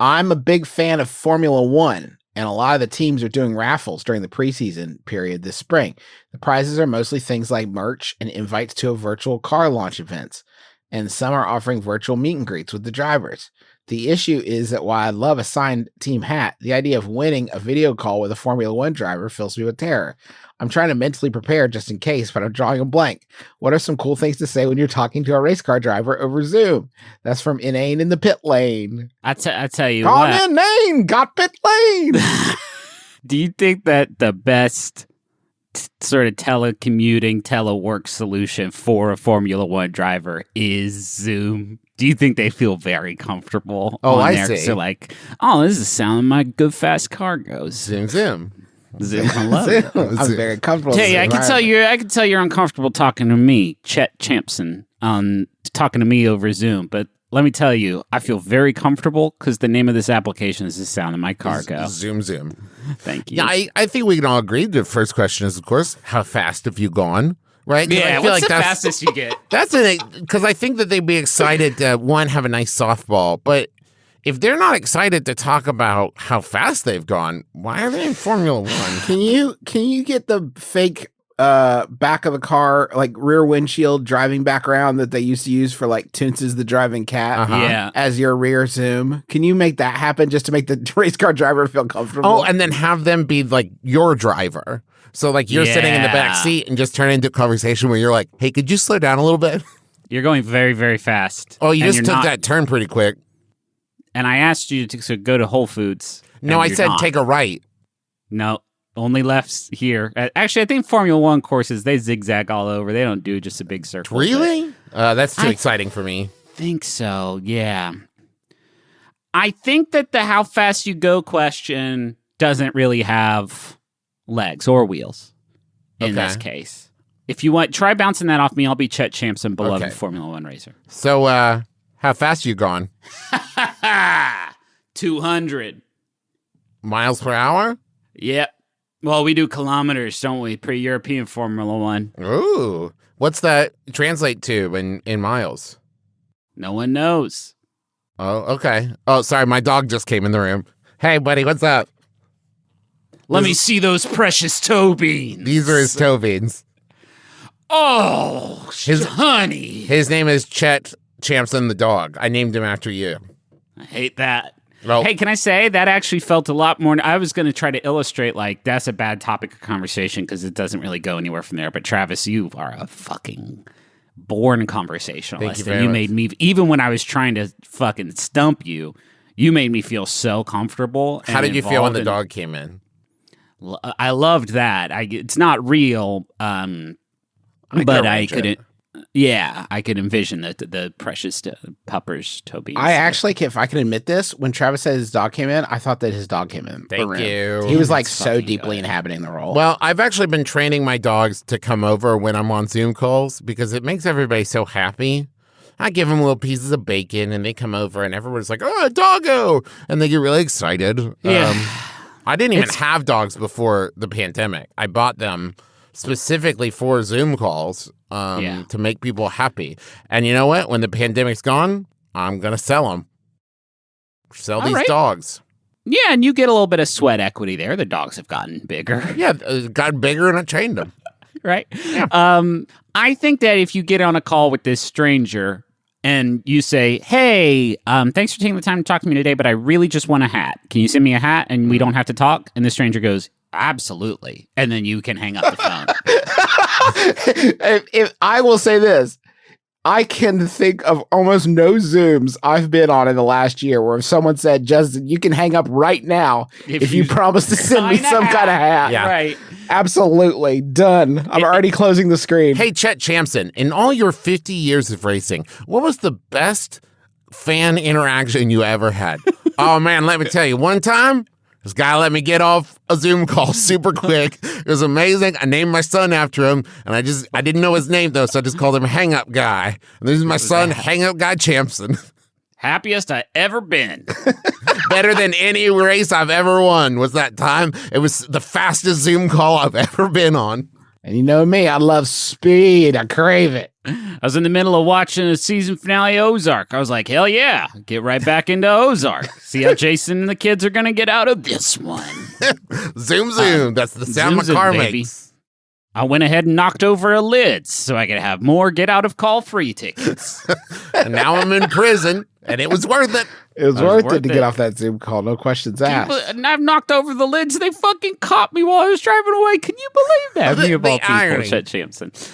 I'm a big fan of Formula One, and a lot of the teams are doing raffles during the preseason period this spring. The prizes are mostly things like merch and invites to a virtual car launch events, and some are offering virtual meet and greets with the drivers. The issue is that while I love a signed team hat, the idea of winning a video call with a Formula One driver fills me with terror. I'm trying to mentally prepare just in case, but I'm drawing a blank. What are some cool things to say when you're talking to a race car driver over Zoom? That's from Inane in the pit lane. I tell you Call what. Inane, got pit lane. Do you think that the best sort of telecommuting, telework solution for a Formula One driver is Zoom? Do you think they feel very comfortable? I there? see. They're like, oh, this is the sound of my good fast car goes. Zoom, zoom. Zoom, I love it. I'm very comfortable. Hey, I can tell you're uncomfortable talking to me, Chet Champson, talking to me over Zoom. But let me tell you, I feel very comfortable because the name of this application is the sound of my car go. Zoom, zoom. Thank you. Yeah, I think we can all agree. The first question is, of course, how fast have you gone? Right? Yeah, I feel what's like the fastest you get? That's because I think that they'd be excited to, one, have a nice softball, but if they're not excited to talk about how fast they've gone, why are they in Formula One? Can you get the fake back of the car, like rear windshield driving background that they used to use for like Toonces the driving cat Yeah. as your rear zoom? Can you make that happen just to make the race car driver feel comfortable? Oh, and then have them be like your driver. So like you're sitting in the back seat and just turn into a conversation where you're like, hey, could you slow down a little bit? You're going very, very fast. Oh, you And just you're took not- that turn pretty quick. And I asked you to go to Whole Foods. No, I and you're said not. take a right. No, only lefts here. Actually, I think Formula One courses, they zigzag all over. They don't do just a big circle. Really? That's too exciting for me. Think so, yeah. I think that the how fast you go question doesn't really have legs or wheels in this case. If you want, try bouncing that off me. I'll be Chet Champson, beloved Formula One racer. So, how fast you gone? 200 miles per hour? Yep. Well, we do kilometers, don't we? Pretty European Formula One. Ooh. What's that translate to in miles? No one knows. Oh, okay. Oh, sorry. My dog just came in the room. Hey, buddy, what's up? Let me see those precious toe beans. These are his toe beans. Oh, honey. His name is Chet Champson the dog. I named him after you. I hate that. Oh. Hey, can I say that actually felt a lot more... I was going to try to illustrate, like, that's a bad topic of conversation because it doesn't really go anywhere from there. But Travis, you are a fucking born conversationalist. Thank you made me... Even when I was trying to fucking stump you, you made me feel so comfortable. How did you feel when the dog came in? I loved that. It's not real, but I could... Yeah, I could envision the precious puppers, Toby. I actually, if I can admit this, when Travis said his dog came in, I thought that his dog came in. Thank you. He was like so deeply inhabiting the role. Well, I've actually been training my dogs to come over when I'm on Zoom calls because it makes everybody so happy. I give them little pieces of bacon and they come over and everyone's like, oh, a doggo. And they get really excited. Yeah. I didn't even have dogs before the pandemic. I bought them specifically for Zoom calls to make people happy. And you know what? When the pandemic's gone, I'm going to sell them. Sell these dogs. Yeah, and you get a little bit of sweat equity there. The dogs have gotten bigger. Yeah, got bigger and I trained them. Right? Yeah. I think that if you get on a call with this stranger and you say, hey, thanks for taking the time to talk to me today, but I really just want a hat. Can you send me a hat and we don't have to talk? And the stranger goes, absolutely. And then you can hang up the phone. if I will say this, I can think of almost no Zooms I've been on in the last year where if someone said, Justin, you can hang up right now if you promise to send me some kind of hat. Yeah. Right. Absolutely. Done. I'm already closing the screen. Hey, Chet Champson, in all your 50 years of racing, what was the best fan interaction you ever had? Oh, man, let me tell you. One time, this guy let me get off a Zoom call super quick. It was amazing. I named my son after him, and I didn't know his name, though, so I just called him Hang Up Guy. And this is my son, Hang Up Guy Champson. Happiest I ever been. Better than any race I've ever won was that time. It was the fastest Zoom call I've ever been on. And you know me, I love speed. I crave it. I was in the middle of watching the season finale of Ozark. I was like, hell yeah, get right back into Ozark. See how Jason and the kids are going to get out of this one. Zoom, zoom. That's the sound my car makes. I went ahead and knocked over a lid so I could have more get out of call free tickets. And now I'm in prison, and it was worth it. It was worth it to get off that Zoom call. No questions asked. And I've knocked over the lids. They fucking caught me while I was driving away. Can you believe that? Me of all people, Chet Sampson.